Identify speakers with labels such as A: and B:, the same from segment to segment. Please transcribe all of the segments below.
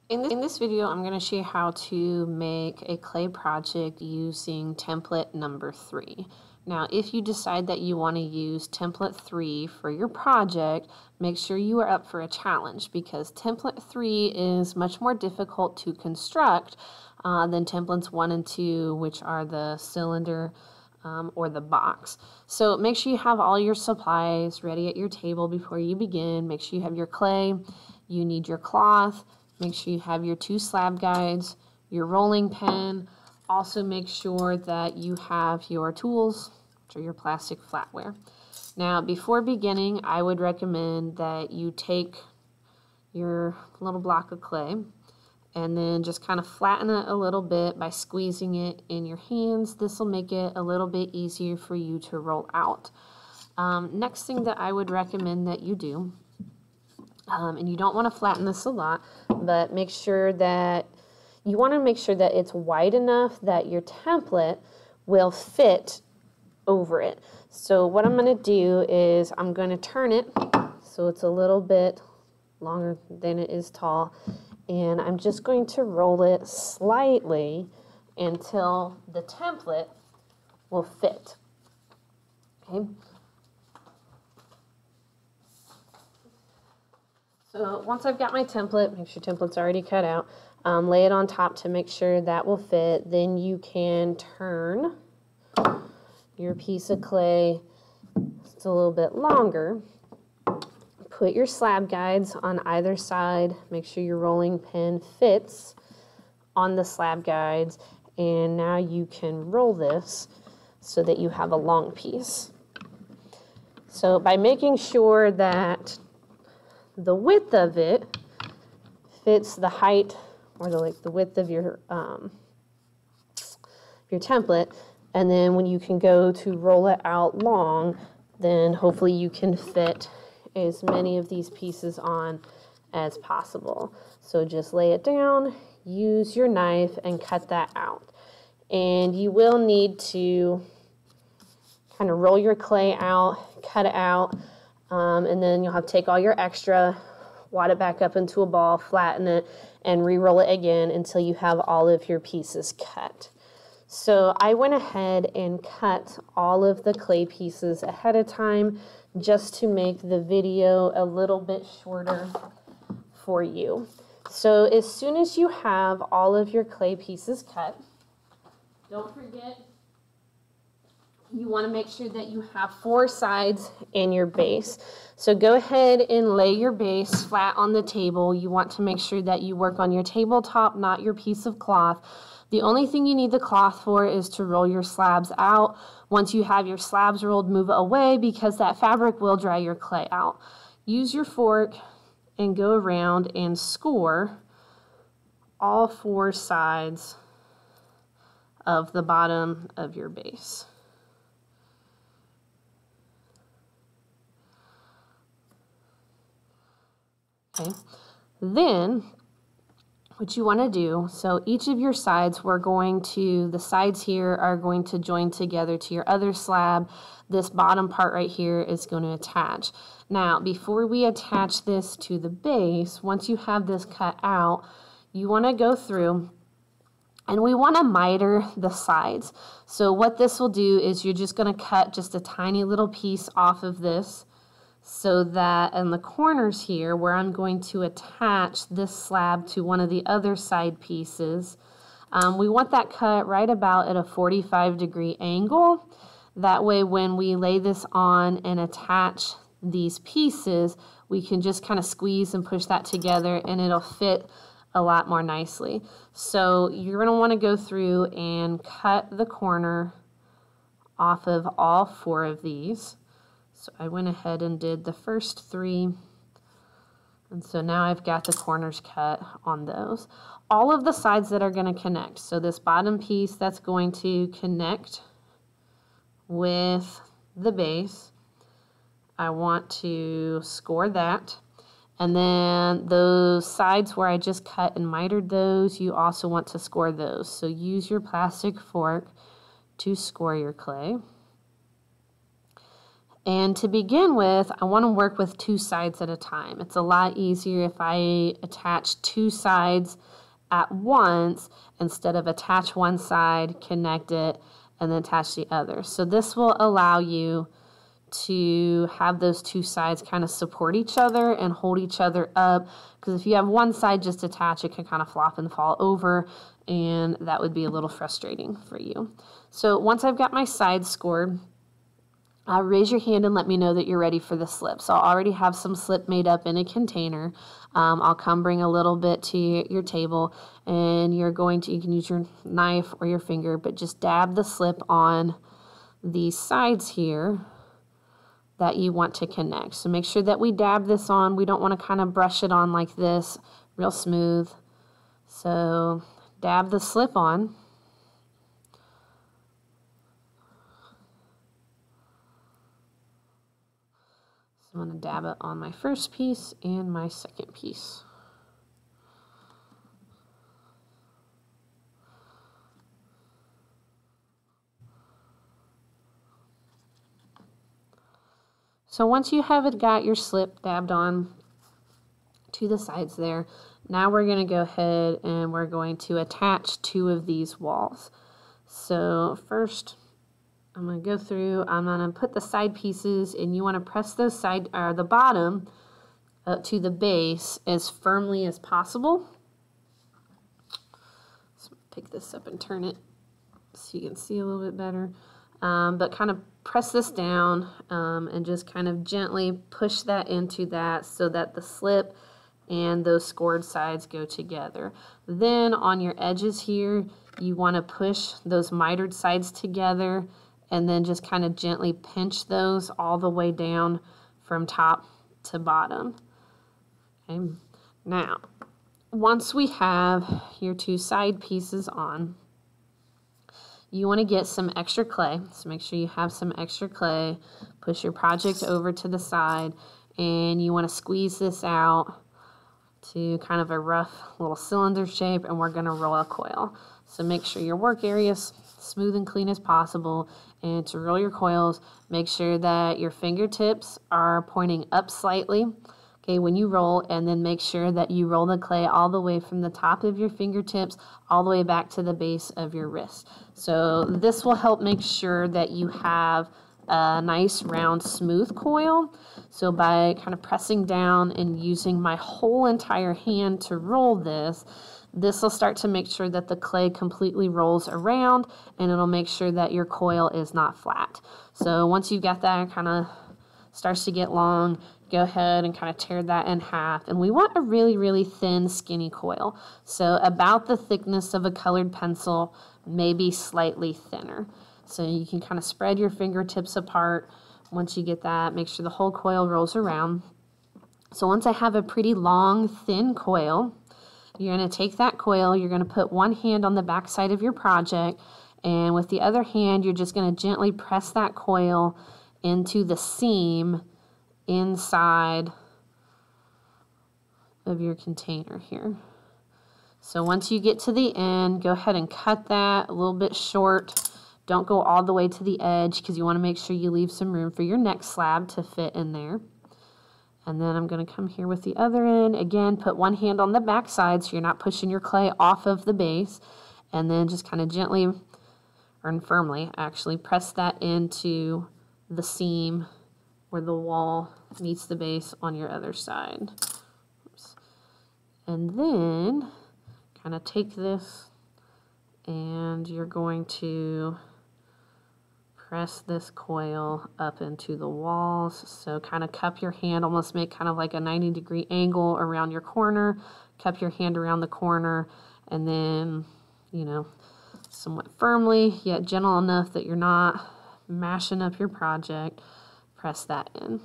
A: In this video, I'm going to show you how to make a clay project using template number 3. Now, if you decide that you want to use template 3 for your project, make sure you are up for a challenge because template 3 is much more difficult to construct than templates 1 and 2, which are the cylinder or the box. So make sure you have all your supplies ready at your table before you begin. Make sure you have your clay, you need your cloth, make sure you have your 2 slab guides, your rolling pin. Also make sure that you have your tools, which are your plastic flatware. Now before beginning, I would recommend that you take your little block of clay and then just kind of flatten it a little bit by squeezing it in your hands. This will make it a little bit easier for you to roll out. Next thing that I would recommend that you do, and you don't want to flatten this a lot, but make sure that you want to make sure that it's wide enough that your template will fit over it. So what I'm going to do is I'm going to turn it so it's a little bit longer than it is tall, and I'm just going to roll it slightly until the template will fit. Okay. So once I've got my template, make sure your template's already cut out, lay it on top to make sure that will fit. Then you can turn your piece of clay, it's a little bit longer. Put your slab guides on either side. Make sure your rolling pin fits on the slab guides. And now you can roll this so that you have a long piece. So by making sure that the width of it fits the height or the width of your template, and then when you can go to roll it out long, then hopefully you can fit as many of these pieces on as possible. So just lay it down, use your knife, and cut that out. And you will need to kind of roll your clay out, cut it out, and then you'll have to take all your extra, wad it back up into a ball, flatten it, and re-roll it again until you have all of your pieces cut. So I went ahead and cut all of the clay pieces ahead of time just to make the video a little bit shorter for you. So as soon as you have all of your clay pieces cut, don't forget you want to make sure that you have 4 sides in your base. So go ahead and lay your base flat on the table. You want to make sure that you work on your tabletop, not your piece of cloth. The only thing you need the cloth for is to roll your slabs out. Once you have your slabs rolled, move it away because that fabric will dry your clay out. Use your fork and go around and score all 4 sides of the bottom of your base. Okay, then what you want to do, so each of your sides, the sides here are going to join together to your other slab. This bottom part right here is going to attach. Now, before we attach this to the base, once you have this cut out, you want to go through and we want to miter the sides. So what this will do is you're just going to cut just a tiny little piece off of this, so that in the corners here where I'm going to attach this slab to one of the other side pieces, we want that cut right about at a 45-degree angle. That way when we lay this on and attach these pieces, we can just kind of squeeze and push that together and it'll fit a lot more nicely. So you're going to want to go through and cut the corner off of all 4 of these. So I went ahead and did the first 3, and so now I've got the corners cut on those. All of the sides that are going to connect, so this bottom piece that's going to connect with the base, I want to score that. And then those sides where I just cut and mitered those, you also want to score those. So use your plastic fork to score your clay. And to begin with, I want to work with 2 sides at a time. It's a lot easier if I attach 2 sides at once instead of attach one side, connect it, and then attach the other. So this will allow you to have those 2 sides kind of support each other and hold each other up, because if you have one side just attached, it can kind of flop and fall over, and that would be a little frustrating for you. So once I've got my sides scored, raise your hand and let me know that you're ready for the slip. So I already have some slip made up in a container. I'll come bring a little bit to your table, and you can use your knife or your finger, but just dab the slip on the sides here that you want to connect. So make sure that we dab this on. We don't want to kind of brush it on like this, real smooth. So dab the slip on. I'm going to dab it on my first piece and my second piece. So once you have got your slip dabbed on to the sides there, now we're going to go ahead and we're going to attach 2 of these walls. So first, I'm going to go through, I'm going to put the side pieces, and you want to press those the bottom up to the base as firmly as possible. So pick this up and turn it so you can see a little bit better. But kind of press this down and just kind of gently push that into that so that the slip and those scored sides go together. Then on your edges here, you want to push those mitered sides together, and then just kind of gently pinch those all the way down from top to bottom. Okay. Now, once we have your 2 side pieces on, you want to get some extra clay. So make sure you have some extra clay. Push your project over to the side, and you want to squeeze this out to kind of a rough little cylinder shape, and we're going to roll a coil. So make sure your work area is smooth and clean as possible, and to roll your coils, make sure that your fingertips are pointing up slightly, okay, when you roll, and then make sure that you roll the clay all the way from the top of your fingertips all the way back to the base of your wrist. So this will help make sure that you have a nice round smooth coil. So by kind of pressing down and using my whole entire hand to roll this, this will start to make sure that the clay completely rolls around, and it'll make sure that your coil is not flat. So once you've got that kind of starts to get long, go ahead and kind of tear that in half. And we want a really, really thin, skinny coil. So about the thickness of a colored pencil, maybe slightly thinner. So you can kind of spread your fingertips apart. Once you get that, make sure the whole coil rolls around. So once I have a pretty long, thin coil, you're going to take that coil, you're going to put one hand on the back side of your project, and with the other hand, you're just going to gently press that coil into the seam inside of your container here. So once you get to the end, go ahead and cut that a little bit short. Don't go all the way to the edge, because you want to make sure you leave some room for your next slab to fit in there. And then I'm going to come here with the other end. Again, put one hand on the back side so you're not pushing your clay off of the base. And then just kind of gently, or firmly actually, press that into the seam where the wall meets the base on your other side. Oops. And then kind of take this, and you're going to press this coil up into the walls. So kind of cup your hand, almost make kind of like a 90-degree angle around your corner. Cup your hand around the corner, and then, you know, somewhat firmly, yet gentle enough that you're not mashing up your project, press that in.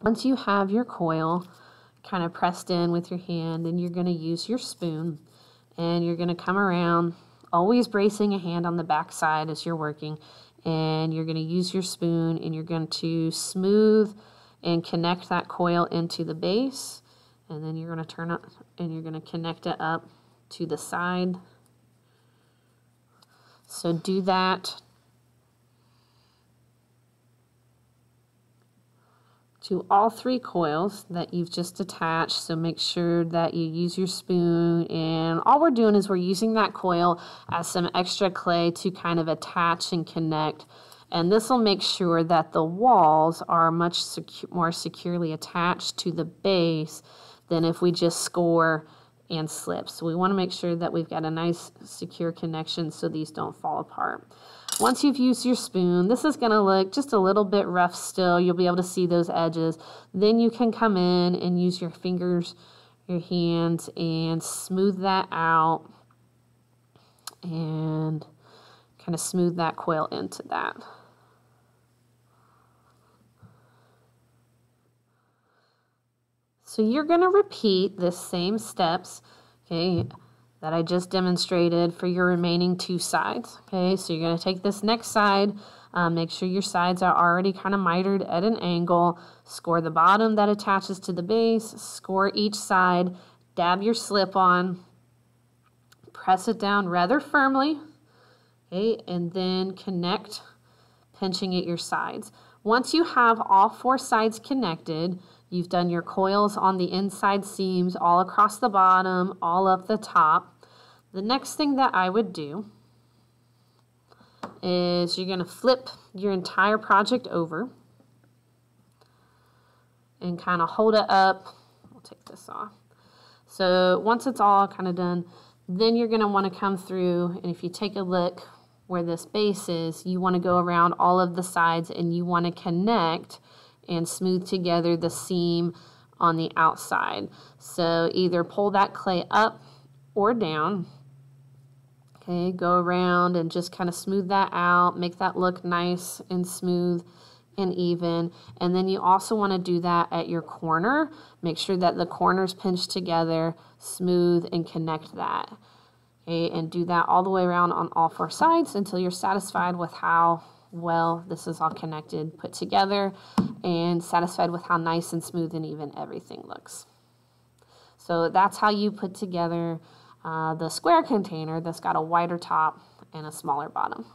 A: Once you have your coil kind of pressed in with your hand, and you're going to use your spoon, and you're going to come around, always bracing a hand on the back side as you're working, and you're going to use your spoon, and you're going to smooth and connect that coil into the base, and then you're going to turn it and you're going to connect it up to the side. So do that to all 3 coils that you've just attached. So make sure that you use your spoon, and all we're doing is we're using that coil as some extra clay to kind of attach and connect. And this will make sure that the walls are much more securely attached to the base than if we just score and slip. So we want to make sure that we've got a nice secure connection so these don't fall apart. Once you've used your spoon, this is going to look just a little bit rough still. You'll be able to see those edges. Then you can come in and use your fingers, your hands, and smooth that out and kind of smooth that coil into that. So you're going to repeat the same steps, okay, that I just demonstrated for your remaining 2 sides. Okay, so you're going to take this next side, make sure your sides are already kind of mitered at an angle, score the bottom that attaches to the base, score each side, dab your slip on, press it down rather firmly, okay, and then connect, pinching at your sides. Once you have all 4 sides connected, you've done your coils on the inside seams all across the bottom, all up the top. The next thing that I would do is you're going to flip your entire project over and kind of hold it up. I'll take this off. So once it's all kind of done, then you're going to want to come through, and if you take a look where this base is, you want to go around all of the sides and you want to connect and smooth together the seam on the outside. So either pull that clay up or down. Okay, go around and just kind of smooth that out, make that look nice and smooth and even. And then you also want to do that at your corner. Make sure that the corners pinch together, smooth, and connect that. Okay, and do that all the way around on all 4 sides until you're satisfied with how well this is all connected, put together, and satisfied with how nice and smooth and even everything looks. So that's how you put together the square container that's got a wider top and a smaller bottom.